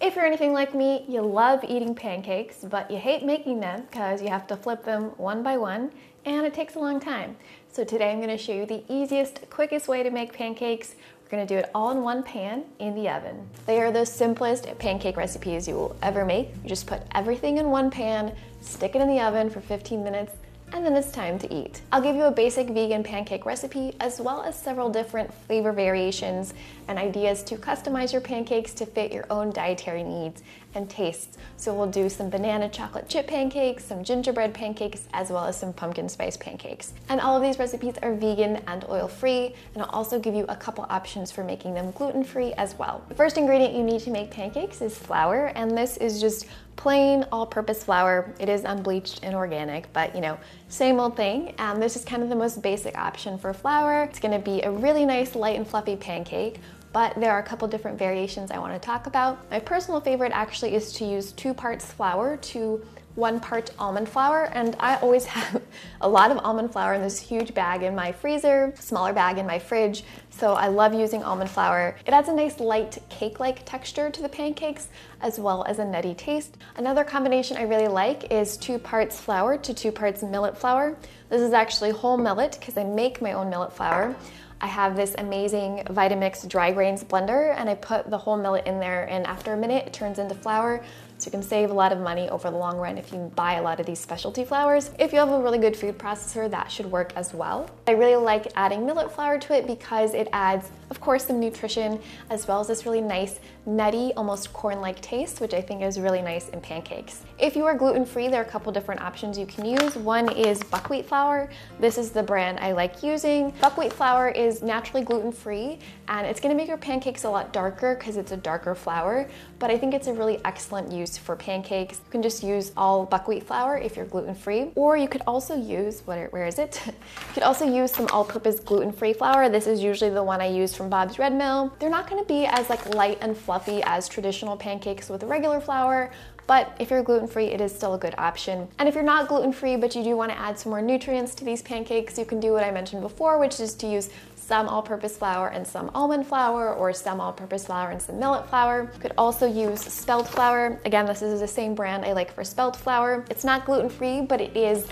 If you're anything like me, you love eating pancakes, but you hate making them because you have to flip them one by one, and it takes a long time. So today I'm going to show you the easiest, quickest way to make pancakes. We're going to do it all in one pan in the oven. They are the simplest pancake recipes you will ever make. You just put everything in one pan, stick it in the oven for 15 minutes, and then it's time to eat. I'll give you a basic vegan pancake recipe as well as several different flavor variations and ideas to customize your pancakes to fit your own dietary needs and tastes. So we'll do some banana chocolate chip pancakes, some gingerbread pancakes, as well as some pumpkin spice pancakes. And all of these recipes are vegan and oil-free, and I'll also give you a couple options for making them gluten-free as well. The first ingredient you need to make pancakes is flour, and this is just plain all-purpose flour. It is unbleached and organic, but you know, same old thing. And this is kind of the most basic option for flour. It's gonna be a really nice light and fluffy pancake, but there are a couple different variations I want to talk about. My personal favorite actually is to use 2 parts flour to 1 part almond flour, and I always have a lot of almond flour in this huge bag in my freezer, smaller bag in my fridge, so I love using almond flour. It adds a nice light cake-like texture to the pancakes as well as a nutty taste. Another combination I really like is 2 parts flour to 2 parts millet flour. This is actually whole millet because I make my own millet flour. I have this amazing Vitamix dry grains blender, and I put the whole millet in there, and after a minute it turns into flour. So you can save a lot of money over the long run if you buy a lot of these specialty flours. If you have a really good food processor, that should work as well. I really like adding millet flour to it because it adds, of course, some nutrition as well as this really nice, nutty, almost corn-like taste, which I think is really nice in pancakes. If you are gluten-free, there are a couple different options you can use. One is buckwheat flour. This is the brand I like using. Buckwheat flour is naturally gluten-free, and it's gonna make your pancakes a lot darker because it's a darker flour, but I think it's a really excellent use for pancakes. You can just use all buckwheat flour if you're gluten-free, or you could also use, where is it? You could also use some all-purpose gluten-free flour. This is usually the one I use from Bob's Red Mill. They're not gonna be as light and fluffy as traditional pancakes with regular flour, but if you're gluten-free, it is still a good option. And if you're not gluten-free, but you do want to add some more nutrients to these pancakes, you can do what I mentioned before, which is to use some all-purpose flour and some almond flour, or some all-purpose flour and some millet flour. You could also use spelt flour. Again, this is the same brand I like for spelt flour. It's not gluten-free, but it is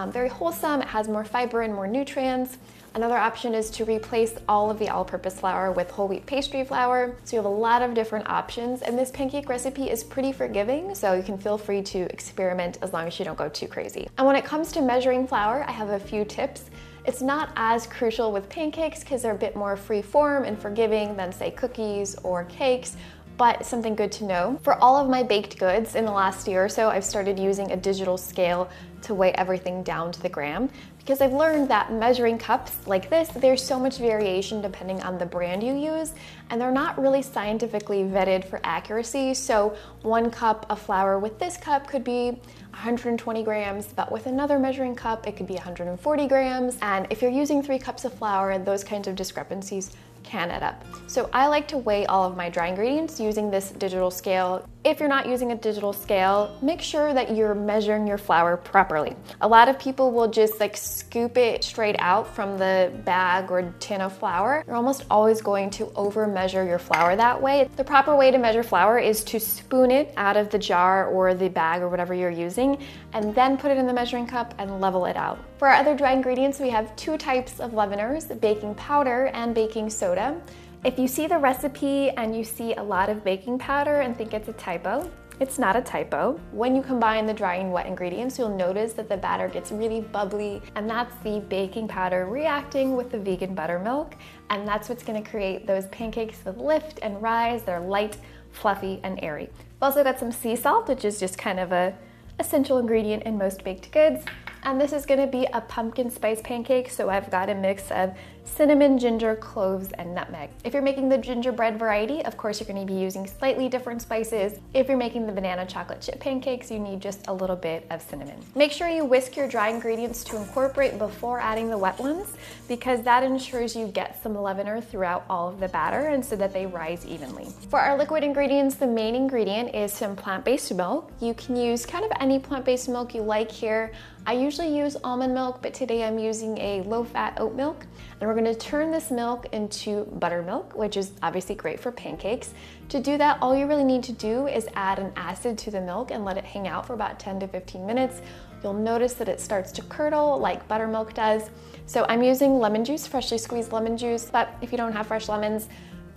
very wholesome. It has more fiber and more nutrients. Another option is to replace all of the all-purpose flour with whole wheat pastry flour. So you have a lot of different options, and this pancake recipe is pretty forgiving, so you can feel free to experiment as long as you don't go too crazy. And when it comes to measuring flour, I have a few tips. It's not as crucial with pancakes because they're a bit more free form and forgiving than, say, cookies or cakes, but something good to know. For all of my baked goods in the last year or so, I've started using a digital scale to weigh everything down to the gram, because I've learned that measuring cups like this, there's so much variation depending on the brand you use, and they're not really scientifically vetted for accuracy. So 1 cup of flour with this cup could be 120 grams, but with another measuring cup, it could be 140 grams. And if you're using 3 cups of flour, those kinds of discrepancies can add up. So I like to weigh all of my dry ingredients using this digital scale. If you're not using a digital scale, make sure that you're measuring your flour properly. A lot of people will just scoop it straight out from the bag or tin of flour. You're almost always going to over measure your flour that way. The proper way to measure flour is to spoon it out of the jar or the bag or whatever you're using, and then put it in the measuring cup and level it out. For our other dry ingredients, we have 2 types of leaveners, baking powder and baking soda. If you see the recipe and you see a lot of baking powder and think it's a typo, it's not a typo. When you combine the dry and wet ingredients, you'll notice that the batter gets really bubbly, and that's the baking powder reacting with the vegan buttermilk, and that's what's gonna create those pancakes with lift and rise. They're light, fluffy, and airy. We've also got some sea salt, which is just kind of a essential ingredient in most baked goods. And this is gonna be a pumpkin spice pancake, so I've got a mix of cinnamon, ginger, cloves, and nutmeg. If you're making the gingerbread variety, of course you're gonna be using slightly different spices. If you're making the banana chocolate chip pancakes, you need just a little bit of cinnamon. Make sure you whisk your dry ingredients to incorporate before adding the wet ones, because that ensures you get some leavener throughout all of the batter and so that they rise evenly. For our liquid ingredients, the main ingredient is some plant-based milk. You can use kind of any plant-based milk you like here. I usually use almond milk, but today I'm using a low-fat oat milk, and we're going to turn this milk into buttermilk, which is obviously great for pancakes. To do that, all you really need to do is add an acid to the milk and let it hang out for about 10 to 15 minutes. You'll notice that it starts to curdle like buttermilk does. So I'm using lemon juice, freshly squeezed lemon juice, but if you don't have fresh lemons,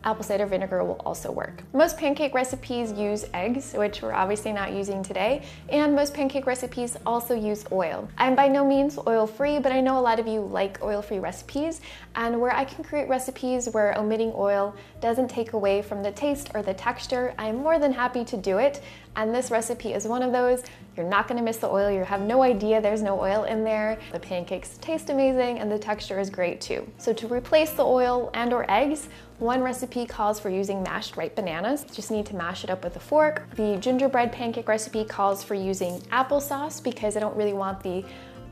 apple cider vinegar will also work. Most pancake recipes use eggs, which we're obviously not using today, and most pancake recipes also use oil. I'm by no means oil-free, but I know a lot of you like oil-free recipes, and where I can create recipes where omitting oil doesn't take away from the taste or the texture, I'm more than happy to do it, and this recipe is one of those. You're not gonna miss the oil, you have no idea there's no oil in there. The pancakes taste amazing and the texture is great too. So to replace the oil and or eggs, one recipe calls for using mashed ripe bananas. Just need to mash it up with a fork. The gingerbread pancake recipe calls for using applesauce because I don't really want the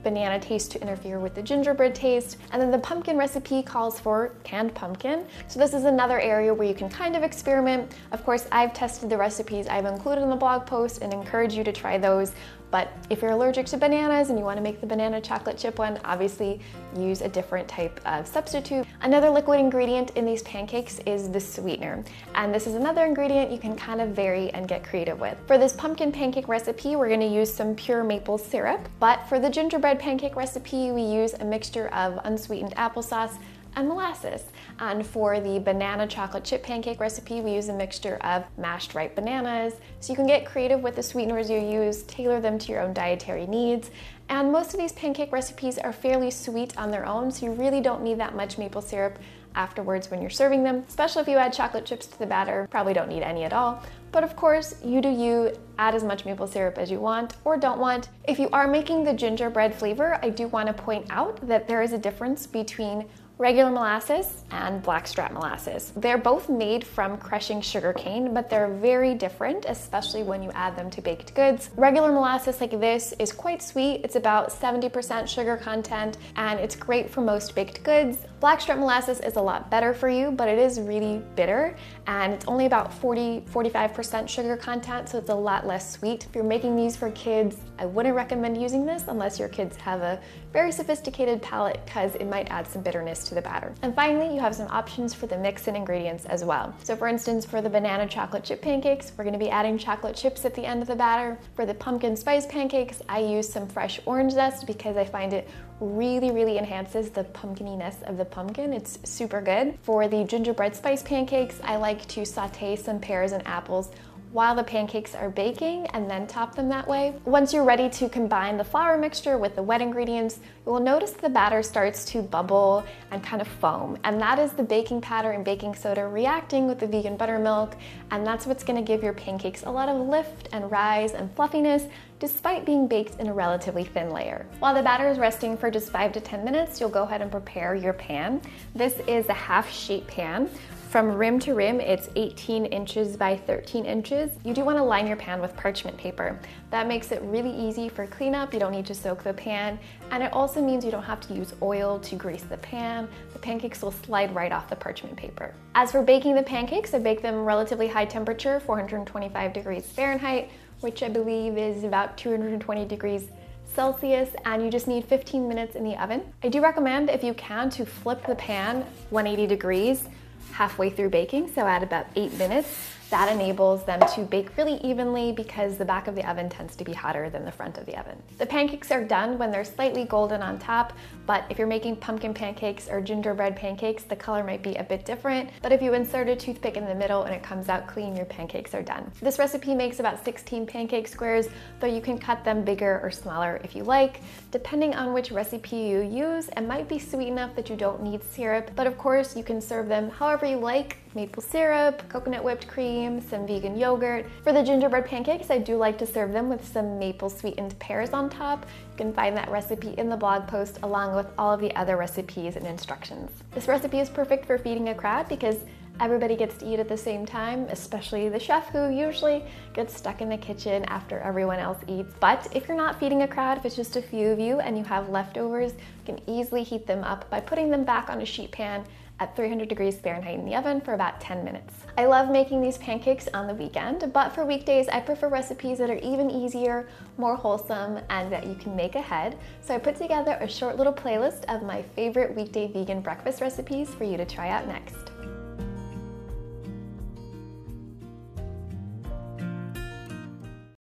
banana taste to interfere with the gingerbread taste. And then the pumpkin recipe calls for canned pumpkin. So this is another area where you can kind of experiment. Of course, I've tested the recipes I've included in the blog post and encourage you to try those. But if you're allergic to bananas and you want to make the banana chocolate chip one, obviously use a different type of substitute. Another liquid ingredient in these pancakes is the sweetener. And this is another ingredient you can kind of vary and get creative with. For this pumpkin pancake recipe, we're going to use some pure maple syrup. But for the gingerbread pancake recipe, we use a mixture of unsweetened applesauce and molasses. And for the banana chocolate chip pancake recipe, we use a mixture of mashed ripe bananas. So you can get creative with the sweeteners you use, tailor them to your own dietary needs. And most of these pancake recipes are fairly sweet on their own, so you really don't need that much maple syrup afterwards when you're serving them, especially if you add chocolate chips to the batter. Probably don't need any at all. But of course, you do you, add as much maple syrup as you want or don't want. If you are making the gingerbread flavor, I do want to point out that there is a difference between regular molasses and blackstrap molasses. They're both made from crushing sugarcane, but they're very different, especially when you add them to baked goods. Regular molasses like this is quite sweet. It's about 70% sugar content, and it's great for most baked goods. Blackstrap molasses is a lot better for you, but it is really bitter, and it's only about 40-45% sugar content, so it's a lot less sweet. If you're making these for kids, I wouldn't recommend using this unless your kids have a very sophisticated palate, because it might add some bitterness to the batter. And finally, you have some options for the mix and ingredients as well. So for instance, for the banana chocolate chip pancakes, we're gonna be adding chocolate chips at the end of the batter. For the pumpkin spice pancakes, I use some fresh orange zest because I find it really enhances the pumpkininess of the pumpkin. It's super good. For the gingerbread spice pancakes, I like to saute some pears and apples while the pancakes are baking and then top them that way. Once you're ready to combine the flour mixture with the wet ingredients, you will notice the batter starts to bubble and kind of foam. And that is the baking powder and baking soda reacting with the vegan buttermilk. And that's what's gonna give your pancakes a lot of lift and rise and fluffiness, despite being baked in a relatively thin layer. While the batter is resting for just 5 to 10 minutes, you'll go ahead and prepare your pan. This is a half sheet pan. From rim to rim, it's 18 inches by 13 inches. You do want to line your pan with parchment paper. That makes it really easy for cleanup. You don't need to soak the pan. And it also means you don't have to use oil to grease the pan. The pancakes will slide right off the parchment paper. As for baking the pancakes, I bake them relatively high temperature, 425 degrees Fahrenheit, which I believe is about 220 degrees Celsius, and you just need 15 minutes in the oven. I do recommend, if you can, to flip the pan 180 degrees halfway through baking, so at about 8 minutes. That enables them to bake really evenly because the back of the oven tends to be hotter than the front of the oven. The pancakes are done when they're slightly golden on top, but if you're making pumpkin pancakes or gingerbread pancakes, the color might be a bit different. But if you insert a toothpick in the middle and it comes out clean, your pancakes are done. This recipe makes about 16 pancake squares, though you can cut them bigger or smaller if you like. Depending on which recipe you use, it might be sweet enough that you don't need syrup, but of course you can serve them however you like. Maple syrup, coconut whipped cream, some vegan yogurt. For the gingerbread pancakes, I do like to serve them with some maple sweetened pears on top. You can find that recipe in the blog post along with all of the other recipes and instructions. This recipe is perfect for feeding a crowd because everybody gets to eat at the same time, especially the chef who usually gets stuck in the kitchen after everyone else eats. But if you're not feeding a crowd, if it's just a few of you and you have leftovers, you can easily heat them up by putting them back on a sheet pan at 300 degrees Fahrenheit in the oven for about 10 minutes. I love making these pancakes on the weekend, but for weekdays, I prefer recipes that are even easier, more wholesome, and that you can make ahead. So I put together a short little playlist of my favorite weekday vegan breakfast recipes for you to try out next.